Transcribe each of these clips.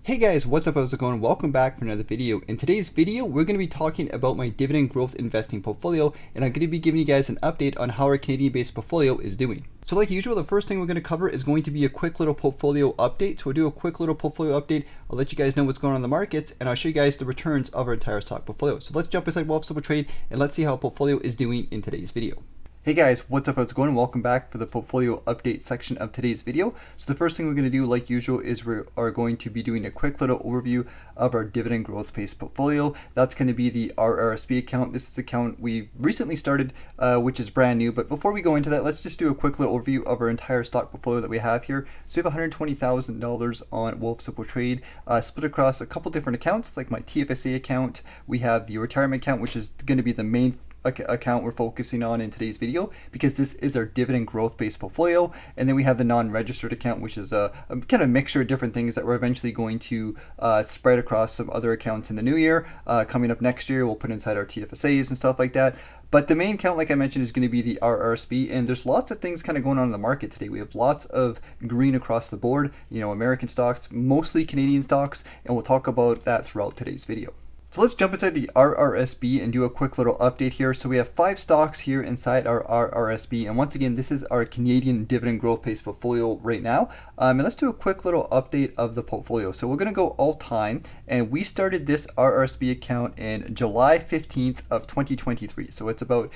Hey guys, what's up? How's it going? Welcome back for another video. In today's video, we're going to be talking about my dividend growth investing portfolio, and I'm going to be giving you guys an update on how our Canadian-based portfolio is doing. So like usual, the first thing we're going to cover is going to be a quick little portfolio update. So we'll do a quick little portfolio update. I'll let you guys know what's going on in the markets, and I'll show you guys the returns of our entire stock portfolio. So let's jump inside Wealth Simple Trade, and let's see how our portfolio is doing in today's video. Hey guys, what's up? How's it going? Welcome back for the portfolio update section of today's video. So the first thing we're going to do, like usual, is we are going to be doing a quick little overview of our dividend growth based portfolio. That's going to be the RRSP account. This is the account we recently started, which is brand new. But before we go into that, let's just do a quick little overview of our entire stock portfolio that we have here. So we have $120,000 on Wealth Simple Trade, split across a couple different accounts, like my TFSA account. We have the retirement account, which is going to be the main account we're focusing on in today's video, because this is our dividend growth based portfolio. And then we have the non-registered account, which is a kind of mixture of different things that we're eventually going to spread across some other accounts in the new year. Coming up next year, we'll put inside our TFSAs and stuff like that. But the main account, like I mentioned, is going to be the RRSP, and there's lots of things kind of going on in the market today. We have lots of green across the board, American stocks, mostly Canadian stocks, and we'll talk about that throughout today's video. So let's jump inside the RRSP and do a quick little update here. So we have 5 stocks here inside our RRSP, and once again, this is our Canadian dividend growth based portfolio right now. And let's do a quick little update of the portfolio. So we're going to go all time, and we started this RRSP account in July 15th of 2023. So it's about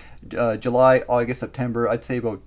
July, August, September. I'd say about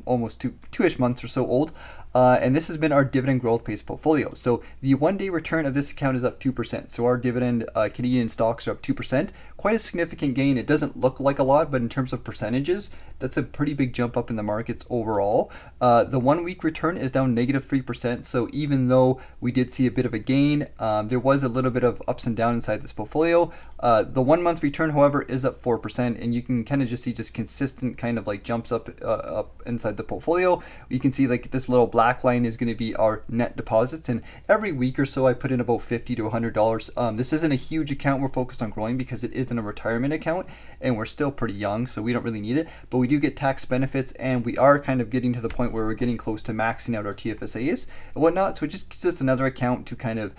almost two-ish months or so old. And this has been our dividend growth based portfolio. So the one-day return of this account is up 2%. So our dividend Canadian stocks are up 2%. Quite a significant gain. It doesn't look like a lot, but in terms of percentages, that's a pretty big jump up in the markets overall. The 1 week return is down -3%. So even though we did see a bit of a gain, there was a little bit of ups and downs inside this portfolio. The 1 month return, however, is up 4%, and you can kind of just see just consistent kind of like jumps up inside the portfolio. You can see like this little black line is going to be our net deposits, and every week or so I put in about $50 to $100. This isn't a huge account we're focused on growing because it isn't a retirement account, and we're still pretty young, so we don't really need it, but we do get tax benefits, and we are kind of getting to the point where we're getting close to maxing out our TFSAs and whatnot. So it just gives us another account to kind of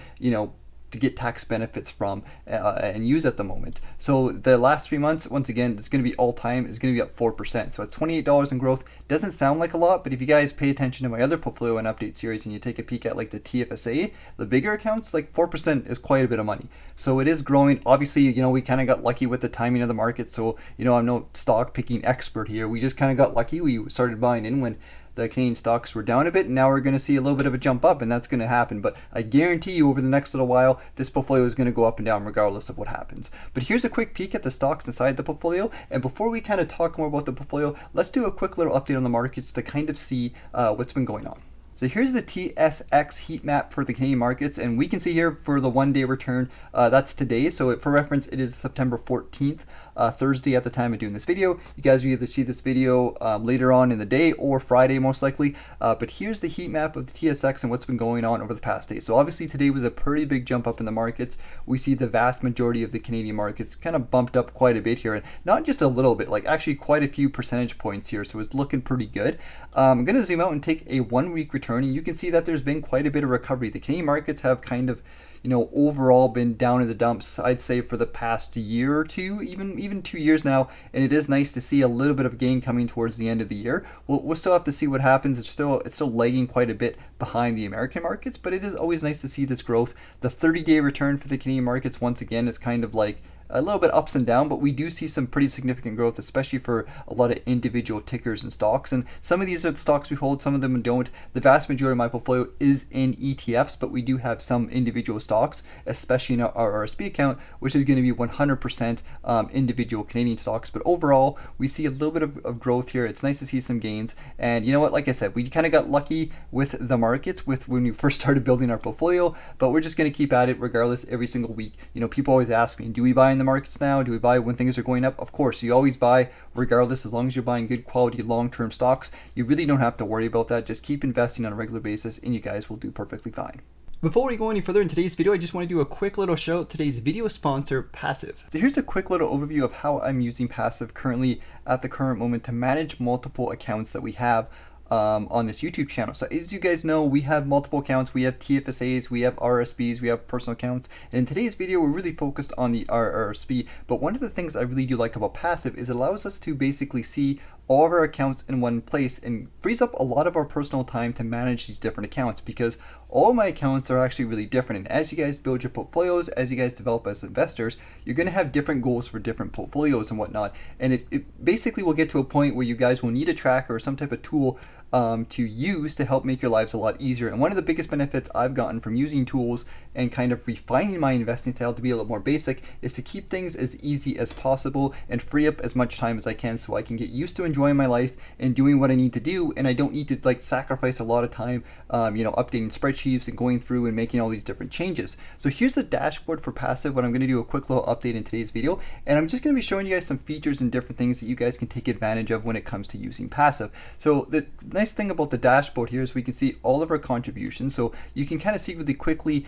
to get tax benefits from and use at the moment. So the last 3 months, once again, it's going to be all time, is going to be up 4%. So it's $28 in growth. Doesn't sound like a lot, but if you guys pay attention to my other portfolio and update series and you take a peek at like the TFSA, the bigger accounts, like 4% is quite a bit of money. So it is growing. Obviously, we kind of got lucky with the timing of the market. So, I'm no stock picking expert here. We just kind of got lucky. We started buying in when the Canadian stocks were down a bit, and now we're going to see a little bit of a jump up, and that's going to happen. But I guarantee you over the next little while, this portfolio is going to go up and down regardless of what happens. But here's a quick peek at the stocks inside the portfolio. And before we kind of talk more about the portfolio, let's do a quick little update on the markets to kind of see what's been going on. So here's the TSX heat map for the Canadian markets, and we can see here for the one-day return, that's today. So for reference, it is September 14th, Thursday at the time of doing this video. You guys will either see this video later on in the day or Friday most likely. But here's the heat map of the TSX and what's been going on over the past day. So obviously today was a pretty big jump up in the markets. We see the vast majority of the Canadian markets kind of bumped up quite a bit here, and not just a little bit, like actually quite a few percentage points here. So it's looking pretty good. I'm going to zoom out and take a 1 week return, and you can see that there's been quite a bit of recovery. The Canadian markets have kind of overall been down in the dumps, I'd say, for the past year or two, even 2 years now, and it is nice to see a little bit of gain coming towards the end of the year. We'll still have to see what happens. It's still lagging quite a bit behind the American markets, but it is always nice to see this growth. The 30-day return for the Canadian markets, once again, is kind of like a little bit ups and down, but we do see some pretty significant growth, especially for a lot of individual tickers and stocks. And some of these are the stocks we hold, some of them don't. The vast majority of my portfolio is in ETFs, but we do have some individual stocks, especially in our RRSP account, which is going to be 100% individual Canadian stocks. But overall, we see a little bit of growth here. It's nice to see some gains. And you know what? Like I said, we kind of got lucky with the markets with when we first started building our portfolio, but we're just going to keep at it regardless every single week. People always ask me, do we buy in the markets now? Do we buy when things are going up? Of course, you always buy regardless, as long as you're buying good quality long-term stocks. You really don't have to worry about that. Just keep investing on a regular basis and you guys will do perfectly fine. Before we go any further in today's video, I just want to do a quick little shout out today's video sponsor, Passive. So here's a quick little overview of how I'm using Passive currently at the current moment to manage multiple accounts that we have on this YouTube channel. So as you guys know, we have multiple accounts. We have TFSAs, we have RSPs, we have personal accounts. And in today's video, we're really focused on the RRSP. But one of the things I really do like about passive is it allows us to basically see all of our accounts in one place and frees up a lot of our personal time to manage these different accounts, because all my accounts are actually really different. And as you guys build your portfolios, as you guys develop as investors, you're going to have different goals for different portfolios and whatnot. And it basically will get to a point where you guys will need a tracker or some type of tool to use to help make your lives a lot easier. And one of the biggest benefits I've gotten from using tools and kind of refining my investing style to be a little more basic is to keep things as easy as possible and free up as much time as I can, so I can get used to enjoying my life and doing what I need to do, and I don't need to like sacrifice a lot of time updating spreadsheets and going through and making all these different changes. So here's the dashboard for passive. What I'm going to do a quick little update in today's video, and I'm just going to be showing you guys some features and different things that you guys can take advantage of when it comes to using passive. So the nice thing about the dashboard here is we can see all of our contributions, so you can kind of see really quickly,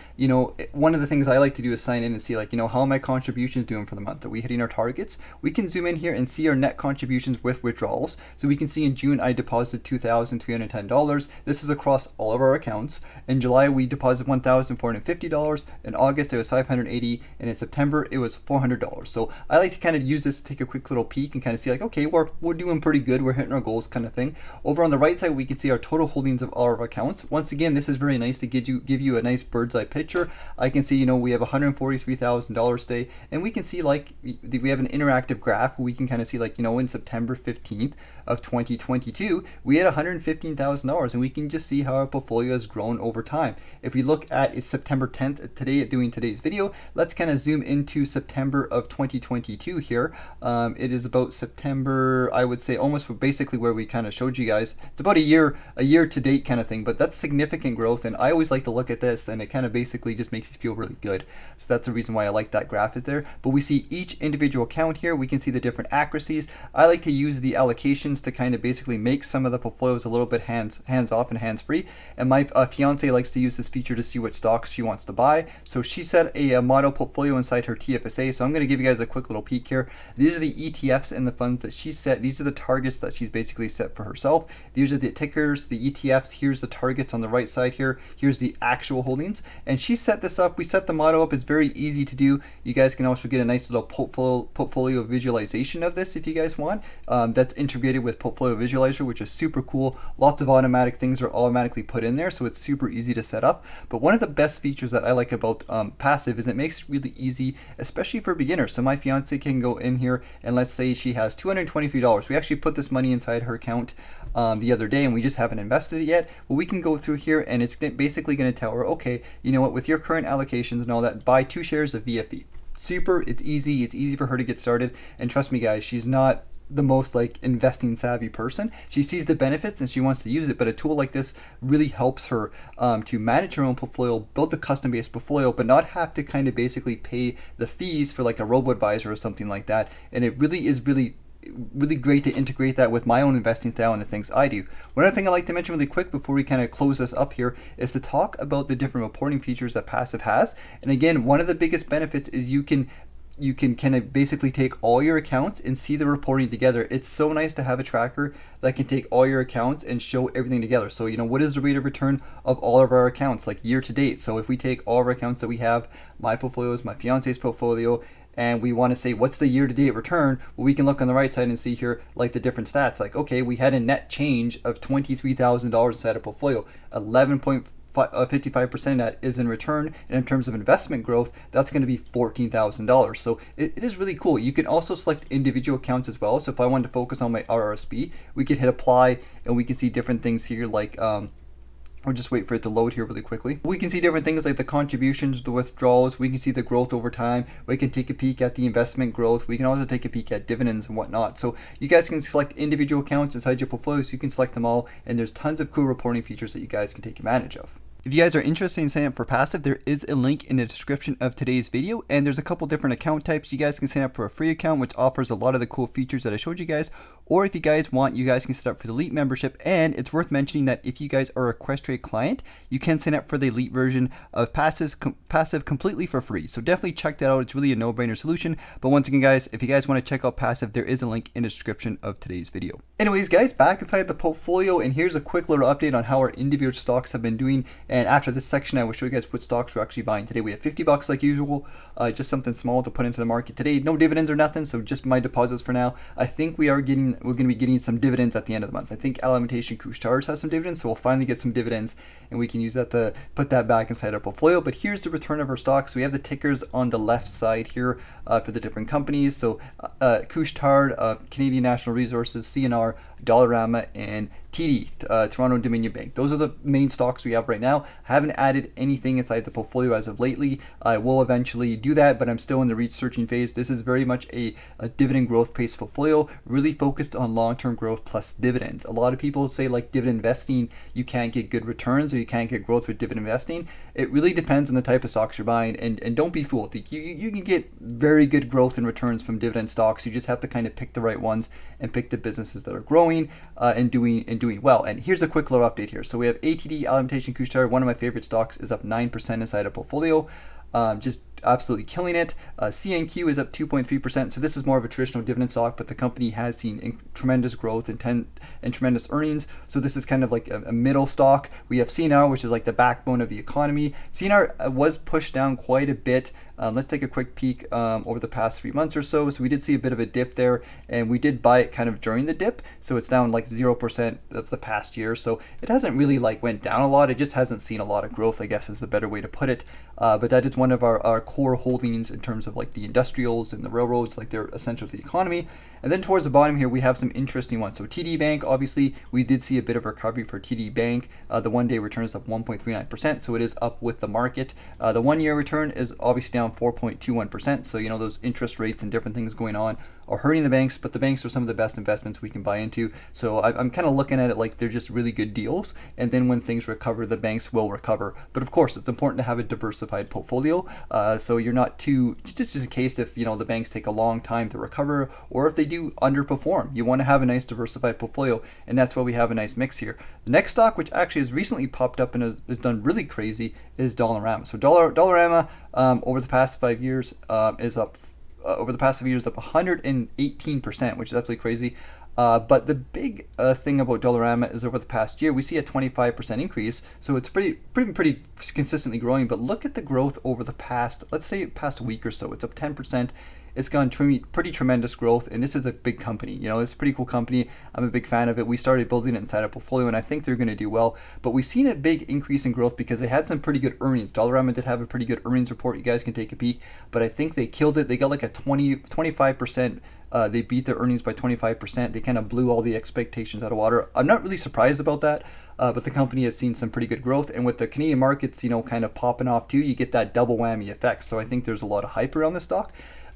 one of the things I like to do is sign in and see how are my contributions doing for the month. Are we hitting our targets? We can zoom in here and see our net contributions with withdrawals. So we can see in June I deposited $2,310. This is across all of our accounts. In July we deposited $1,450. In August it was $580, and in September it was $400. So I like to kind of use this to take a quick little peek and kind of see okay, we're doing pretty good, we're hitting our goals kind of thing. Over on the right side we can see our total holdings of all of our accounts. Once again, this is very nice to give you a nice bird's eye picture. I can see we have $143,000 today, and we can see we have an interactive graph where we can kind of see in September 15th of 2022 we had $115,000, and we can just see how our portfolio has grown over time. If we look at it's September 10th today doing today's video, let's kind of zoom into September of 2022 here. It is about September, I would say almost basically where we kind of showed you guys. It's about a year to date kind of thing, but that's significant growth, and I always like to look at this, and it kind of basically just makes you feel really good. So that's the reason why I like that graph is there. But we see each individual account here, we can see the different accuracies. I like to use the allocations to kind of basically make some of the portfolios a little bit hands off and hands free, and my fiance likes to use this feature to see what stocks she wants to buy. So she set a model portfolio inside her TFSA, so I'm going to give you guys a quick little peek here. These are the ETFs and the funds that she set. These are the targets that she's basically set for herself. These are the tickers, the ETFs. Here's the targets on the right side here. Here's the actual holdings, and she set this up. We set the model up. It's very easy to do. You guys can also get a nice little portfolio visualization of this if you guys want. That's integrated with Portfolio Visualizer, which is super cool. Lots of automatic things are automatically put in there, so it's super easy to set up. But one of the best features that I like about passive is it makes it really easy, especially for beginners. So my fiance can go in here, and let's say she has $223. We actually put this money inside her account the other day, and we just haven't invested it yet. Well, we can go through here, and it's basically going to tell her, okay, you know what, with your current allocations and all that, buy 2 shares of VFE. Super, it's easy for her to get started. And trust me guys, she's not the most investing savvy person. She sees the benefits and she wants to use it, but a tool like this really helps her to manage her own portfolio, build the custom based portfolio, but not have to kind of basically pay the fees for a robo-advisor or something like that. And it really is really great to integrate that with my own investing style and the things I do. One other thing I'd like to mention really quick before we kind of close this up here is to talk about the different reporting features that passive has. And again, one of the biggest benefits is you can kind of basically take all your accounts and see the reporting together. It's so nice to have a tracker that can take all your accounts and show everything together. So what is the rate of return of all of our accounts year to date? So if we take all of our accounts that we have, my portfolios, my fiance's portfolio, and we want to say what's the year-to-date return, well, we can look on the right side and see here the different stats. Okay, we had a net change of $23,000 inside a portfolio. 11.55% of that is in return, and in terms of investment growth, that's going to be $14,000. So it is really cool. You can also select individual accounts as well. So if I wanted to focus on my RRSP, we could hit apply, and we can see different things here I'll just wait for it to load here really quickly. We can see different things like the contributions, the withdrawals. We can see the growth over time. We can take a peek at the investment growth. We can also take a peek at dividends and whatnot. So you guys can select individual accounts inside your portfolio, so you can select them all. And there's tons of cool reporting features that you guys can take advantage of. If you guys are interested in signing up for passive, there is a link in the description of today's video, and there's a couple different account types. You guys can sign up for a free account, which offers a lot of the cool features that I showed you guys, or if you guys want, you guys can set up for the elite membership. And it's worth mentioning that if you guys are a Questrade client, you can sign up for the elite version of passive completely for free. So definitely check that out. It's really a no-brainer solution. But once again, guys, if you guys want to check out passive, there is a link in the description of today's video. Anyways, guys, back inside the portfolio, and here's a quick little update on how our individual stocks have been doing. And after this section, I will show you guys what stocks we're actually buying today. We have $50 like usual, just something small to put into the market today. No dividends or nothing, so just my deposits for now. I think we're going to be getting some dividends at the end of the month. I think Alimentation Couche-Tard has some dividends, so we'll finally get some dividends, and we can use that to put that back inside our portfolio. But here's the return of our stocks. We have the tickers on the left side here for the different companies. So Couche-Tard, Canadian National Resources, CNR, Dollarama, and TD, Toronto Dominion Bank. Those are the main stocks we have right now. I haven't added anything inside the portfolio as of lately. I will eventually do that, but I'm still in the researching phase. This is very much a dividend growth based portfolio, really focused on long-term growth plus dividends. A lot of people say like dividend investing, you can't get good returns or you can't get growth with dividend investing. It really depends on the type of stocks you're buying, and don't be fooled. You can get very good growth and returns from dividend stocks. You just have to kind of pick the right ones and pick the businesses that are growing and doing well. And here's a quick little update here. So we have ATD, Alimentation Couche-Tard. One of my favorite stocks is up 9% inside a portfolio. Just absolutely killing it. CNQ is up 2.3%. So this is more of a traditional dividend stock, but the company has seen tremendous growth and tremendous earnings. So this is kind of like a middle stock. We have CNR, which is like the backbone of the economy. CNR was pushed down quite a bit. Let's take a quick peek over the past 3 months or so. So we did see a bit of a dip there, and we did buy it kind of during the dip. So it's down like 0% of the past year. So it hasn't really like went down a lot. It just hasn't seen a lot of growth, I guess is the better way to put it. But that is one of our core holdings in terms of like the industrials and the railroads, like they're essential to the economy. And then towards the bottom here, we have some interesting ones. So TD Bank, obviously, we did see a bit of recovery for TD Bank. The one-day return is up 1.39%, so it is up with the market. The one-year return is obviously down 4.21%. So, you know, those interest rates and different things going on are hurting the banks, but the banks are some of the best investments we can buy into. So I'm kind of looking at it like they're just really good deals. And then when things recover, the banks will recover. But of course, it's important to have a diversified portfolio. So you're not too, just in case if, you know, the banks take a long time to recover, or if they do underperform, you want to have a nice diversified portfolio. And that's why we have a nice mix here. The next stock, which actually has recently popped up and has done really crazy, is Dollarama. So Dollarama over the past 5 years is up. Over the past 5 years, up 118%, which is absolutely crazy. But the big thing about Dollarama is over the past year, we see a 25% increase. So it's pretty consistently growing. But look at the growth over the past, let's say, past week or so. It's up 10%. It's gone pretty tremendous growth, and this is a big company. You know, it's a pretty cool company. I'm a big fan of it. We started building it inside a portfolio, and I think they're going to do well. But we've seen a big increase in growth because they had some pretty good earnings. Dollarama did have a pretty good earnings report. You guys can take a peek. But I think they killed it. They got like a 25%. They beat their earnings by 25%. They kind of blew all the expectations out of water. I'm not really surprised about that. But the company has seen some pretty good growth, and with the Canadian markets, you know, kind of popping off too, you get that double whammy effect. So I think there's a lot of hype around this stock.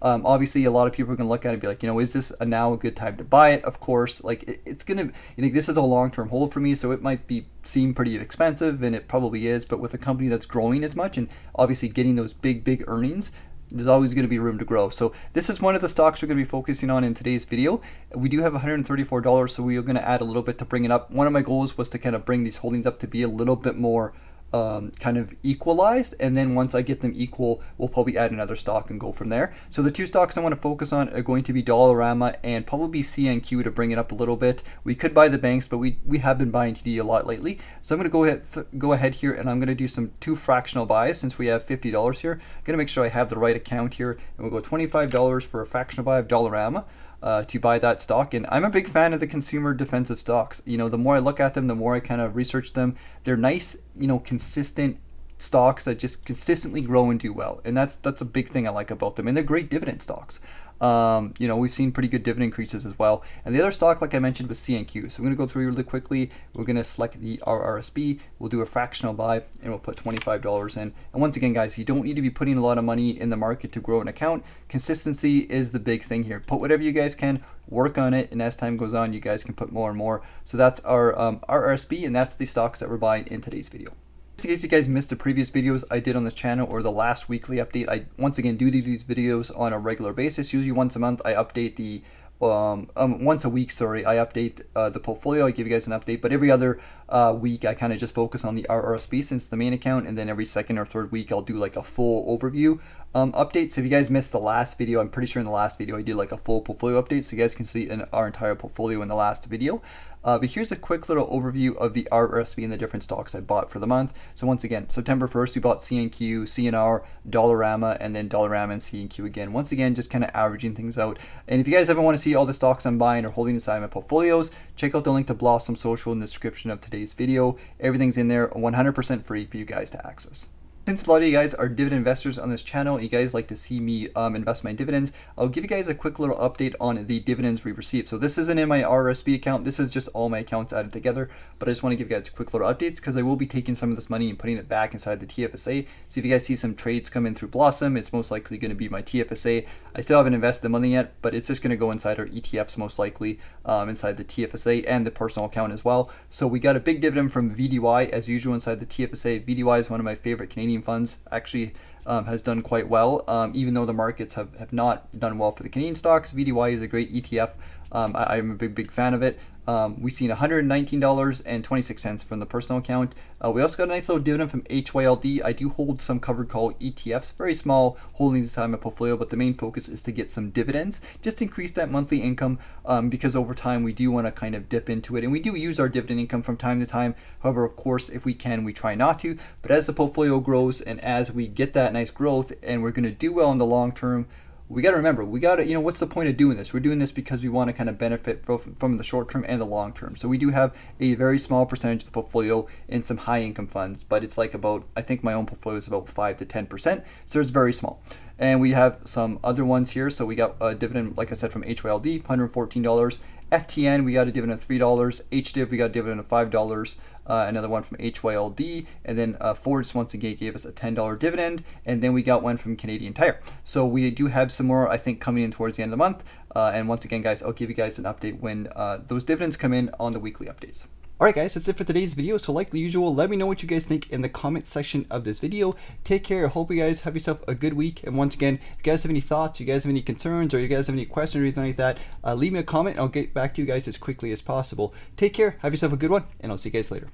Obviously, a lot of people are going to look at it and be like, you know, is this now a good time to buy it? Of course, like it's going to, you know, this is a long-term hold for me, so it might seem pretty expensive, and it probably is. But with a company that's growing as much and obviously getting those big earnings, there's always going to be room to grow. So this is one of the stocks we're going to be focusing on in today's video. We do have $134, so we are going to add a little bit to bring it up. One of my goals was to kind of bring these holdings up to be a little bit more kind of equalized, and then once I get them equal, we'll probably add another stock and go from there. So the two stocks I want to focus on are going to be Dollarama and probably CNQ to bring it up a little bit. We could buy the banks, but we have been buying TD a lot lately. So I'm going to go ahead here, and I'm going to do two fractional buys since we have $50 here. I'm going to make sure I have the right account here, and we'll go $25 for a fractional buy of Dollarama. To buy that stock. And I'm a big fan of the consumer defensive stocks. You know, the more I look at them, the more I kind of research them. They're nice, you know, consistent stocks that just consistently grow and do well. And that's a big thing I like about them. And they're great dividend stocks. You know, we've seen pretty good dividend increases as well. And the other stock, like I mentioned, was CNQ. So I'm going to go through really quickly. We're going to select the RRSB. We'll do a fractional buy, and we'll put $25 in. And once again, guys, you don't need to be putting a lot of money in the market to grow an account. Consistency is the big thing here. Put whatever you guys can, work on it, and as time goes on, you guys can put more and more. So that's our RRSB, and that's the stocks that we're buying in today's video. In case you guys missed the previous videos I did on this channel or the last weekly update, I once again do these videos on a regular basis. Usually once a month I update the once a week, sorry, I update the portfolio. I give you guys an update, but every other week I kind of just focus on the RRSP since the main account, and then every second or third week I'll do like a full overview update. So if you guys missed the last video, I'm pretty sure in the last video I did like a full portfolio update, so you guys can see our entire portfolio in the last video. But here's a quick little overview of the RRSP and the different stocks I bought for the month. So once again, September 1st, we bought CNQ, CNR, Dollarama, and then Dollarama and CNQ again. Once again, just kind of averaging things out. And if you guys ever want to see all the stocks I'm buying or holding inside my portfolios, check out the link to Blossom Social in the description of today's video. Everything's in there, 100% free for you guys to access. Since a lot of you guys are dividend investors on this channel, you guys like to see me invest my dividends, I'll give you guys a quick little update on the dividends we've received. So this isn't in my RRSP account, this is just all my accounts added together, but I just want to give you guys quick little updates because I will be taking some of this money and putting it back inside the TFSA. So if you guys see some trades come in through Blossom, it's most likely going to be my TFSA. I still haven't invested the money yet, but it's just going to go inside our ETFs most likely, inside the TFSA and the personal account as well. So we got a big dividend from VDY as usual inside the TFSA. VDY is one of my favorite Canadian funds, actually has done quite well, even though the markets have not done well for the Canadian stocks. VDY is a great ETF. I'm a big fan of it. We've seen $119.26 from the personal account. We also got a nice little dividend from HYLD. I do hold some covered call ETFs, very small holdings inside my portfolio, but the main focus is to get some dividends, just increase that monthly income, because over time we do want to kind of dip into it, and we do use our dividend income from time to time. However, of course, if we can, we try not to. But as the portfolio grows and as we get that nice growth and we're going to do well in the long term, we got to remember, what's the point of doing this? We're doing this because we want to kind of benefit from the short term and the long term. So we do have a very small percentage of the portfolio in some high income funds, but it's like about, I think my own portfolio is about 5 to 10%. So it's very small. And we have some other ones here. So we got a dividend, like I said, from HYLD, $114. FTN, we got a dividend of $3. HDIV, we got a dividend of $5. Another one from HYLD, and then Ford's once again gave us a $10 dividend, and then we got one from Canadian Tire. So we do have some more, I think, coming in towards the end of the month. And once again, guys, I'll give you guys an update when those dividends come in on the weekly updates. Alright guys, that's it for today's video. So like usual, let me know what you guys think in the comment section of this video. Take care. I hope you guys have yourself a good week. And once again, if you guys have any thoughts, you guys have any concerns, or you guys have any questions or anything like that, leave me a comment and I'll get back to you guys as quickly as possible. Take care. Have yourself a good one, and I'll see you guys later.